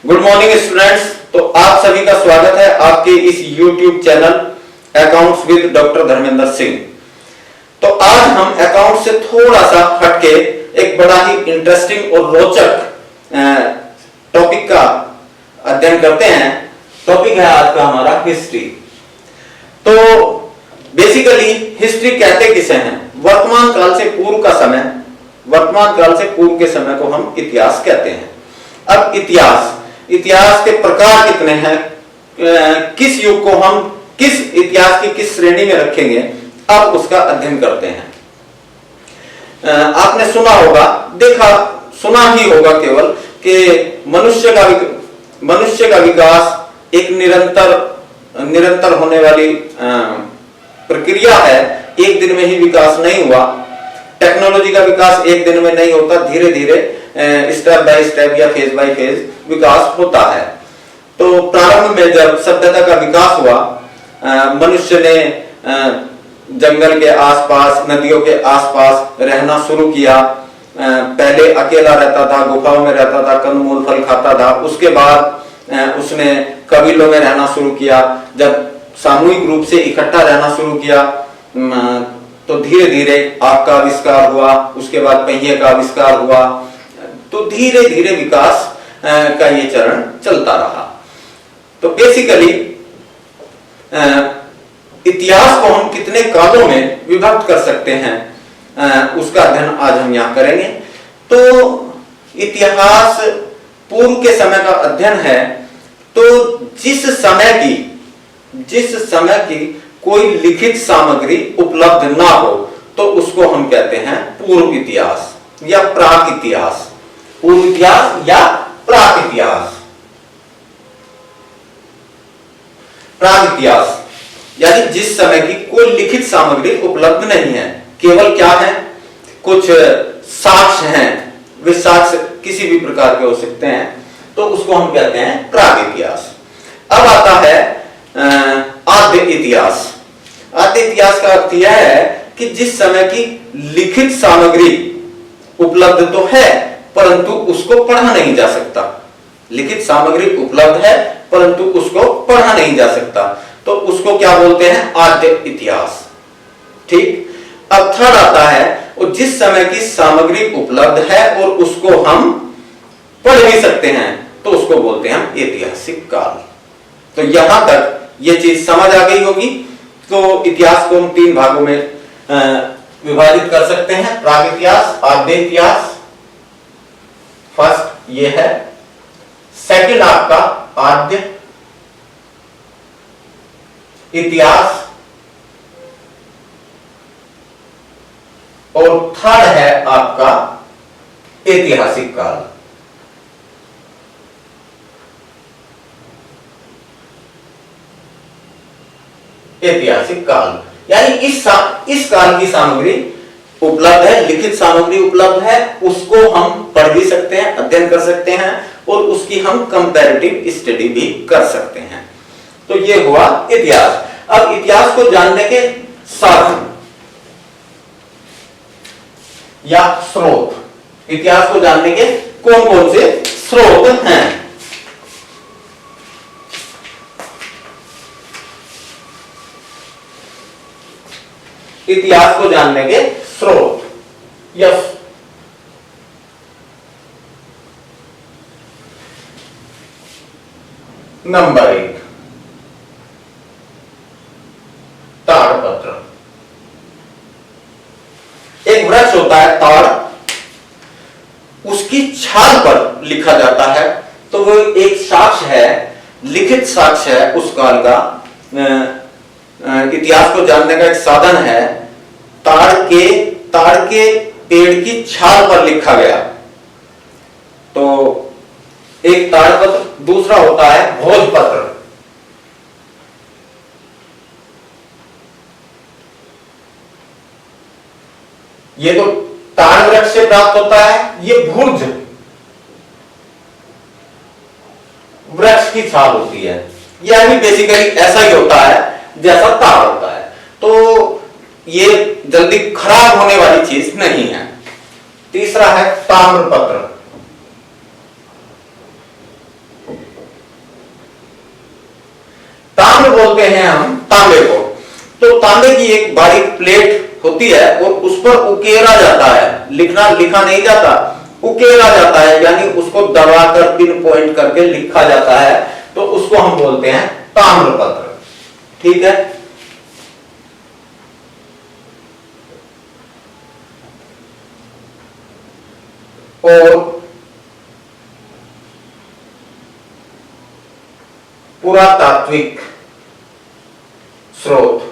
Good morning students. तो आप सभी का स्वागत है आपके इस YouTube channel accounts with doctor Dharmendra Singh. तो आज हम अकाउंट से थोड़ा सा हटके एक बड़ा ही इंटरेस्टिंग और रोचक टॉपिक का अध्ययन करते हैं। टॉपिक है आज का हमारा हिस्ट्री। तो बेसिकली हिस्ट्री कहते किसे हैं? वर्तमान काल से पूर्व का समय, वर्तमान काल से पूर्व के समय को हम इतिहास कहते हैं। अब इतिहास के प्रकार कितने हैं, किस युग को हम किस इतिहास की किस श्रेणी में रखेंगे, अब उसका अध्ययन करते हैं। आपने सुना होगा, सुना ही होगा केवल कि मनुष्य का विकास एक निरंतर होने वाली प्रक्रिया है। एक दिन में ही विकास नहीं हुआ। टेक्नोलॉजी का विकास एक दिन में नहीं होता, धीरे धीरे स्टेप बाय स्टेप या फेज बाय फेज विकास होता है। तो प्रारंभ में जब सभ्यता का विकास हुआ, मनुष्य ने जंगल के आसपास, नदियों के आसपास रहना शुरू किया। पहले अकेला रहता था, गुफाओं में रहता था, कंदमूल फल खाता था। उसके बाद उसने कबीलों में रहना शुरू किया। जब सामूहिक रूप से इकट्ठा रहना शुरू किया तो धीरे धीरे आग का आविष्कार हुआ, उसके बाद पहिए का आविष्कार हुआ। तो धीरे धीरे विकास का ये चरण चलता रहा। तो बेसिकली इतिहास को हम कितने कालों में विभक्त कर सकते हैं, उसका अध्ययन आज हम यहाँ करेंगे। तो इतिहास पूर्व के समय का अध्ययन है। तो जिस समय की कोई लिखित सामग्री उपलब्ध ना हो तो उसको हम कहते हैं पूर्व इतिहास या प्राक इतिहास। पूर्व इतिहास या प्राक इतिहास। प्राक इतिहास यानी जिस समय की कोई लिखित सामग्री उपलब्ध नहीं है, केवल क्या है, कुछ साक्ष्य हैं। वे साक्ष्य किसी भी प्रकार के हो सकते हैं, तो उसको हम कहते हैं प्राक इतिहास। अब आता है आद्य इतिहास। आद्य इतिहास का अर्थ यह है कि जिस समय की लिखित सामग्री उपलब्ध तो है परंतु उसको पढ़ा नहीं जा सकता। लिखित सामग्री उपलब्ध है परंतु उसको पढ़ा नहीं जा सकता, तो उसको क्या बोलते हैं? आद्य इतिहास। ठीक। अब थर्ड आता है, और जिस समय की सामग्री उपलब्ध है और उसको हम पढ़ भी सकते हैं, तो उसको बोलते हैं हम ऐतिहासिक काल। तो यहां तक ये चीज समझ आ गई होगी। तो इतिहास को हम तीन भागों में विभाजित कर सकते हैं: प्राक इतिहास, आद्य इतिहास। फर्स्ट ये है। सेकंड आपका आद्य इतिहास, और थर्ड है आपका ऐतिहासिक काल। ऐतिहासिक काल यानी इस काल की सामग्री उपलब्ध है, लिखित सामग्री उपलब्ध है, उसको हम पढ़ भी सकते हैं, अध्ययन कर सकते हैं, और उसकी हम कंपैरेटिव स्टडी भी कर सकते हैं। तो ये हुआ इतिहास। अब इतिहास को जानने के साधन या स्रोत, इतिहास को जानने के कौन कौन से स्रोत हैं? इतिहास को जानने के स्रोत। Yes, number 1 ताड़पत्र। एक वृक्ष होता है ताड़, उसकी छाल पर लिखा जाता है। तो वो एक साक्ष्य है, लिखित साक्ष्य है उस काल का। इतिहास को जानने का एक साधन है। ताड़ के पेड़ की छाल पर लिखा गया। तो एक ताड़पत्र, दूसरा होता है भोजपत्र। ये तो ताड़ वृक्ष से प्राप्त होता है। ये भुर्ज वृक्ष की छाल होती है। यह भी बेसिकली ऐसा ही होता है जैसा ताड़ होता है। तो ये जल्दी खराब होने वाली चीज नहीं है। तीसरा है ताम्रपत्र। ताम्र बोलते हैं हम तांबे को। तो तांबे की एक बारीक प्लेट होती है और उस पर उकेरा जाता है, लिखा नहीं जाता, उकेरा जाता है, यानी उसको दबाकर पिन पॉइंट करके लिखा जाता है, तो उसको हम बोलते हैं ताम्रपत्र। ठीक है। और पुरातात्विक स्रोत,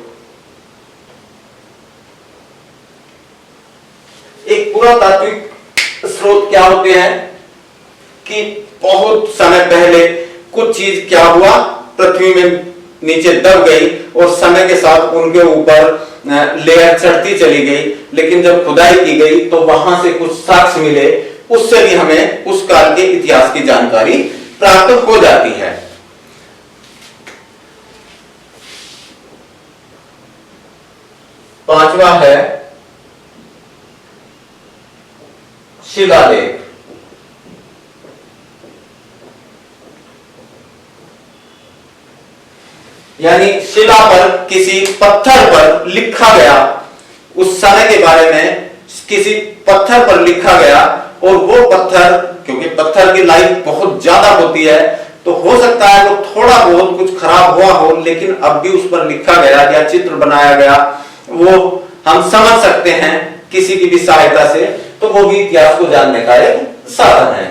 एक पुरातात्विक स्रोत क्या होते हैं कि बहुत समय पहले कुछ चीज क्या हुआ, पृथ्वी में नीचे दब गई और समय के साथ उनके ऊपर लेयर चढ़ती चली गई, लेकिन जब खुदाई की गई तो वहां से कुछ साक्ष्य मिले, उससे भी हमें उस काल के इतिहास की जानकारी प्राप्त हो जाती है। पांचवा है शिलालेख। यानी शिला पर, किसी पत्थर पर लिखा गया, उस समय के बारे में किसी पत्थर पर लिखा गया, और वो पत्थर, क्योंकि पत्थर की लाइफ बहुत ज्यादा होती है, तो हो सकता है वो थोड़ा बहुत कुछ खराब हुआ हो, लेकिन अब भी उस पर लिखा गया या चित्र बनाया गया, वो हम समझ सकते हैं किसी की भी सहायता से, तो वो भी इतिहास को जानने का एक साधन है।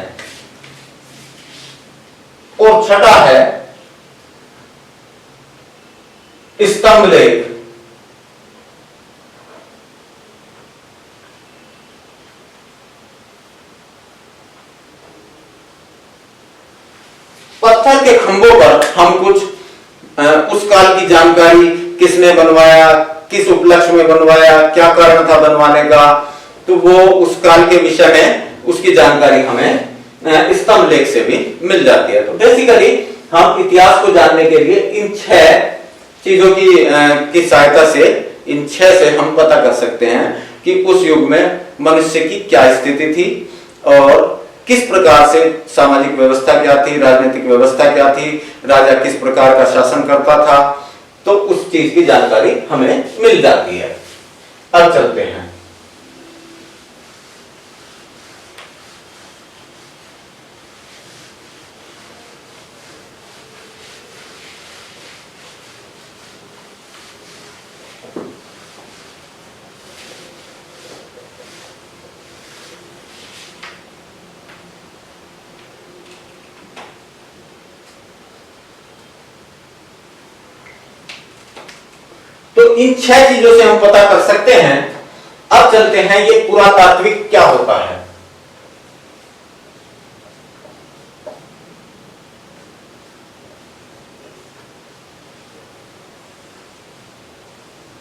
और छठा है स्तंभ लेख। पत्थर के खंभों पर हम कुछ उस काल की जानकारी, किसने बनवाया, किस उपलक्ष्य में बनवाया, क्या कारण था बनवाने का, तो वो उस काल के विषय में उसकी जानकारी हमें स्तंभ लेख से भी मिल जाती है। तो बेसिकली हम इतिहास को जानने के लिए इन 6 चीजों की सहायता से, इन 6 से हम पता कर सकते हैं कि उस युग में मनुष्य की क्या स्थिति थी और किस प्रकार से सामाजिक व्यवस्था क्या थी, राजनीतिक व्यवस्था क्या थी, राजा किस प्रकार का शासन करता था, तो उस चीज की जानकारी हमें मिल जाती है। अब चलते हैं तो इन 6 चीजों से हम पता कर सकते हैं। अब चलते हैं ये पुरातात्विक क्या होता है।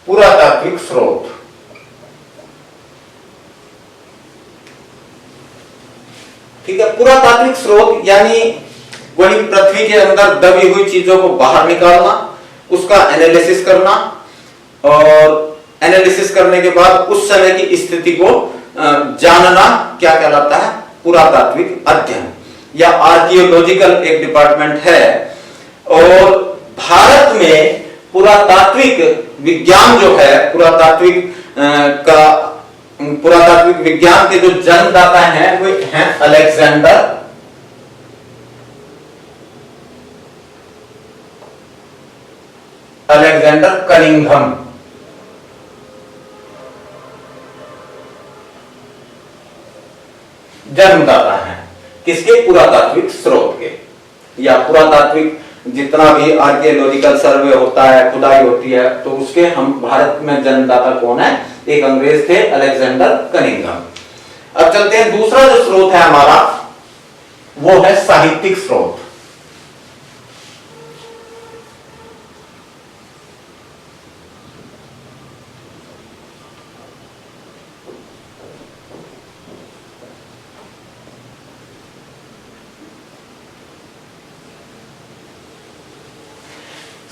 पुरातात्विक स्रोत, ठीक है। पुरातात्विक स्रोत यानी वही पृथ्वी के अंदर दबी हुई चीजों को बाहर निकालना, उसका एनालिसिस करना, और एनालिसिस करने के बाद उस समय की स्थिति को जानना क्या कहलाता है, पुरातात्विक अध्ययन या आर्कियोलॉजिकल एक डिपार्टमेंट है। और भारत में पुरातात्विक विज्ञान जो है, पुरातात्विक विज्ञान के जो जन्मदाता हैं वो हैं अलेक्जेंडर कनिंघम। जन्मदाता हैं किसके, पुरातात्विक स्रोत के, या पुरातात्विक जितना भी आर्कियोलॉजिकल सर्वे होता है, खुदाई होती है, तो उसके हम भारत में जन्मदाता कौन है, एक अंग्रेज थे, अलेक्जेंडर कनिंघम। अब चलते हैं, दूसरा जो स्रोत है हमारा वो है साहित्यिक स्रोत।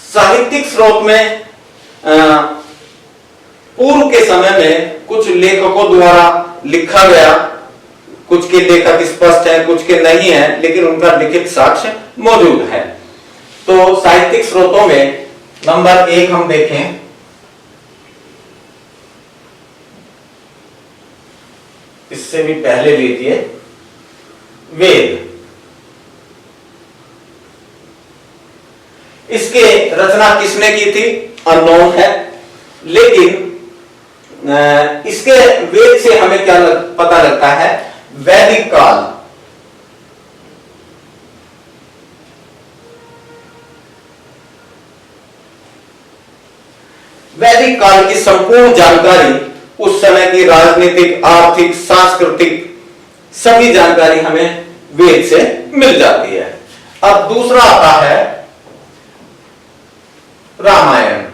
साहित्यिक स्रोत में पूर्व के समय में कुछ लेखकों द्वारा लिखा गया कुछ के लेखक स्पष्ट हैं, कुछ के नहीं हैं, लेकिन उनका लिखित साक्ष्य मौजूद है। तो साहित्यिक स्रोतों में नंबर 1 हम देखें, इससे भी पहले लीजिए वेद। इसके रचना किसने की थी अननोन है, लेकिन इसके वेद से हमें क्या पता लगता है, वैदिक काल। वैदिक काल की संपूर्ण जानकारी, उस समय की राजनीतिक, आर्थिक, सांस्कृतिक सभी जानकारी हमें वेद से मिल जाती है। अब दूसरा आता है रामायण।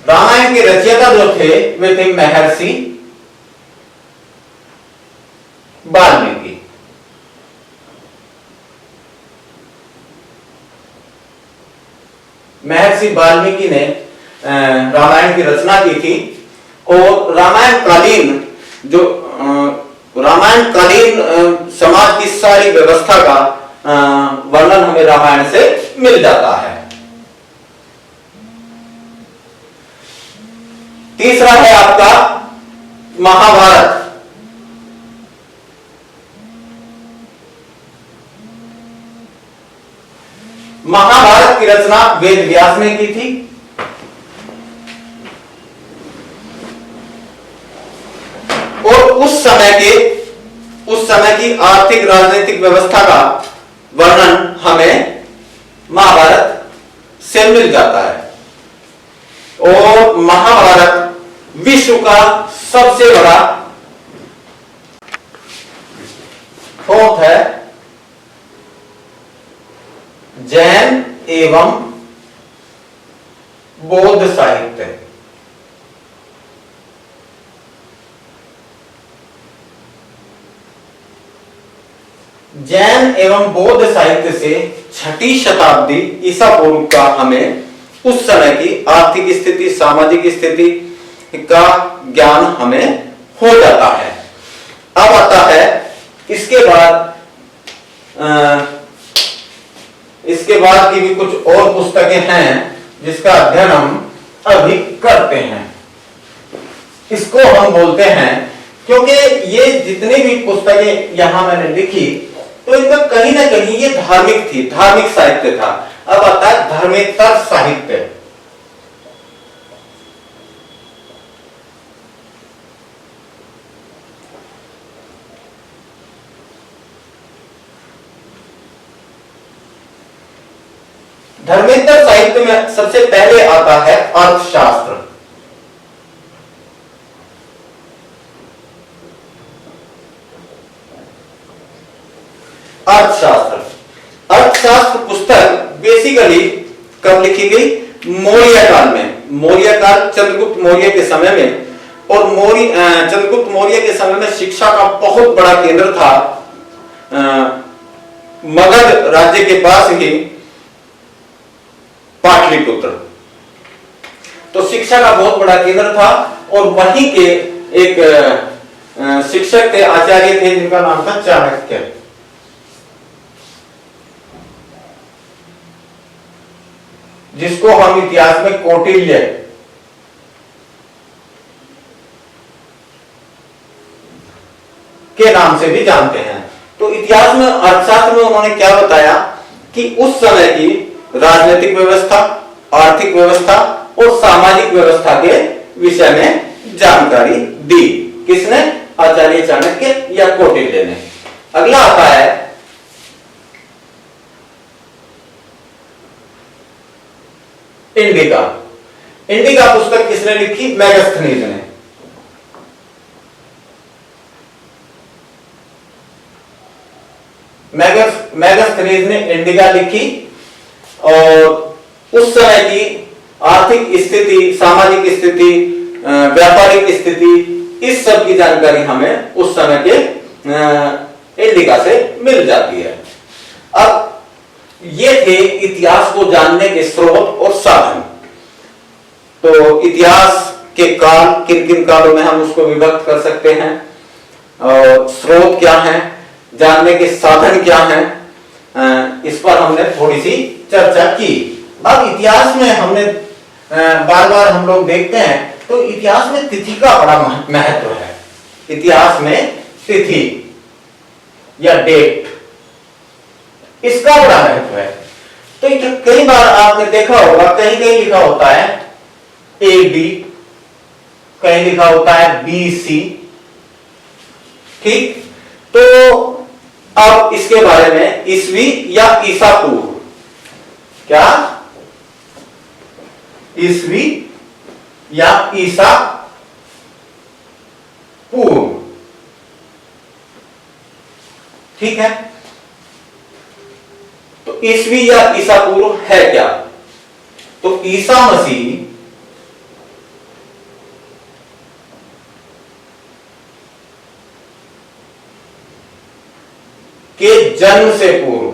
रामायण के रचयिता जो थे वे थे महर्षि वाल्मीकि। महर्षि वाल्मीकि ने रामायण की रचना की थी और रामायण कालीन समाज की सारी व्यवस्था का वर्णन हमें रामायण से मिल जाता है। तीसरा है आपका महाभारत। महाभारत की रचना वेद व्यास ने की थी। और उस समय की आर्थिक राजनीतिक व्यवस्था का वर्णन हमें महाभारत से मिल जाता है। और महाभारत विश्व का सबसे बड़ा ग्रंथ है जैन एवं बौद्ध साहित्य। जैन एवं बौद्ध साहित्य से 6ठी शताब्दी ईसा पूर्व का हमें उस समय की आर्थिक स्थिति, सामाजिक स्थिति का ज्ञान हमें हो जाता है। अब आता है इसके बाद की भी कुछ और पुस्तकें हैं जिसका अध्ययन हम अभी करते हैं। इसको हम बोलते हैं, क्योंकि ये जितनी भी पुस्तकें यहां मैंने लिखी तो इनका कहीं ना कहीं ये धार्मिक थी, धार्मिक साहित्य था। अब आता है धर्मेतर साहित्य। धर्मेतर साहित्य में सबसे पहले आता है अर्थशास्त्र। अर्थशास्त्र पुस्तक बेसिकली कब लिखी गई? मौर्य काल में। मौर्य काल चंद्रगुप्त मौर्य के समय में, और चंद्रगुप्त मौर्य के समय में शिक्षा का बहुत बड़ा केंद्र था मगध राज्य के पास ही पाटलिपुत्र। तो शिक्षा का बहुत बड़ा केंद्र था और वहीं के एक शिक्षक थे, आचार्य थे, जिनका नाम था चाणक्य। जिसको हम इतिहास में कौटिल्य के नाम से भी जानते हैं। तो इतिहास में, अर्थशास्त्र में उन्होंने क्या बताया कि उस समय की राजनीतिक व्यवस्था, आर्थिक व्यवस्था और सामाजिक व्यवस्था के विषय में जानकारी दी। किसने? आचार्य चाणक्य या कौटिल्य ने। अगला आता है इंडिका। इंडिका पुस्तक किसने लिखी? मेगास्थनीज ने। मेगास्थनीज ने इंडिका लिखी और उस समय की आर्थिक स्थिति, सामाजिक स्थिति, व्यापारिक स्थिति, इस सब की जानकारी हमें उस समय के इंडिका से मिल जाती है। अब ये थे इतिहास को जानने के स्रोत और साधन। तो इतिहास के काल, किन किन कालों में हम उसको विभक्त कर सकते हैं, और स्रोत क्या है, जानने के साधन क्या हैं, इस पर हमने थोड़ी सी चर्चा की। अब इतिहास में हमने बार बार हम लोग देखते हैं तो इतिहास में तिथि का बड़ा महत्व है। इतिहास में तिथि या डेट, इसका बड़ा महत्व है। तो कई बार आपने देखा होगा, कहीं कहीं लिखा होता है एडी, कहीं लिखा होता है बीसी, ठीक। तो अब इसके बारे में ईसवी या ईसा पूर्व, क्या ईसवी या ईसा पूर्व, ठीक है। तो ईसवी या ईसा पूर्व है क्या? तो ईसा मसीह के जन्म से पूर्व,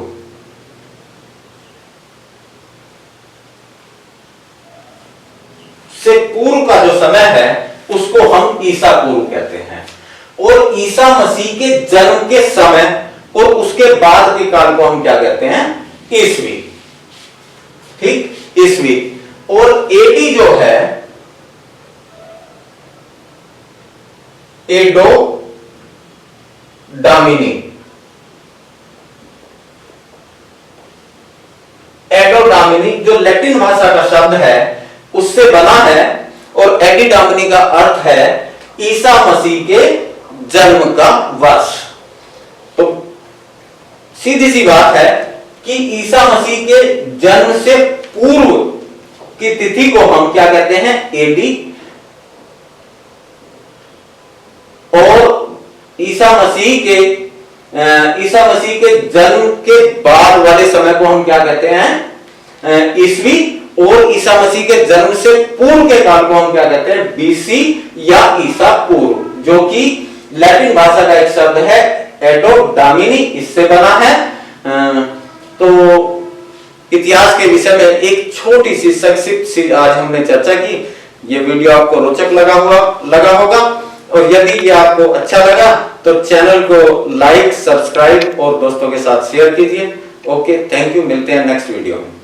का जो समय है उसको हम ईसा पूर्व कहते हैं। और ईसा मसीह के जन्म के समय और उसके बाद के काल को हम क्या कहते हैं? ईसवी, ठीक, ईसवी। और एडी जो है, एडो डामिनी, एडोडामिनी जो लैटिन भाषा का शब्द है उससे बना है, और एडिडामिनी का अर्थ है ईसा मसीह के जन्म का वर्ष। तो सीधी सी बात है कि ईसा मसीह के जन्म से पूर्व की तिथि को हम क्या कहते हैं? एडी। और ईसा मसीह के जन्म के बाद वाले समय को हम क्या कहते हैं? ईसवी। और ईसा मसीह के जन्म से पूर्व के काल को हम क्या कहते हैं? बीसी या ईसा पूर्व, जो कि लैटिन भाषा का एक शब्द है एडोडामिनी, इससे बना है। तो इतिहास के विषय में एक छोटी सी संक्षिप्त सी आज हमने चर्चा की। ये वीडियो आपको रोचक लगा होगा, और यदि ये आपको अच्छा लगा तो चैनल को लाइक, सब्सक्राइब और दोस्तों के साथ शेयर कीजिए। ओके, थैंक यू, मिलते हैं नेक्स्ट वीडियो में।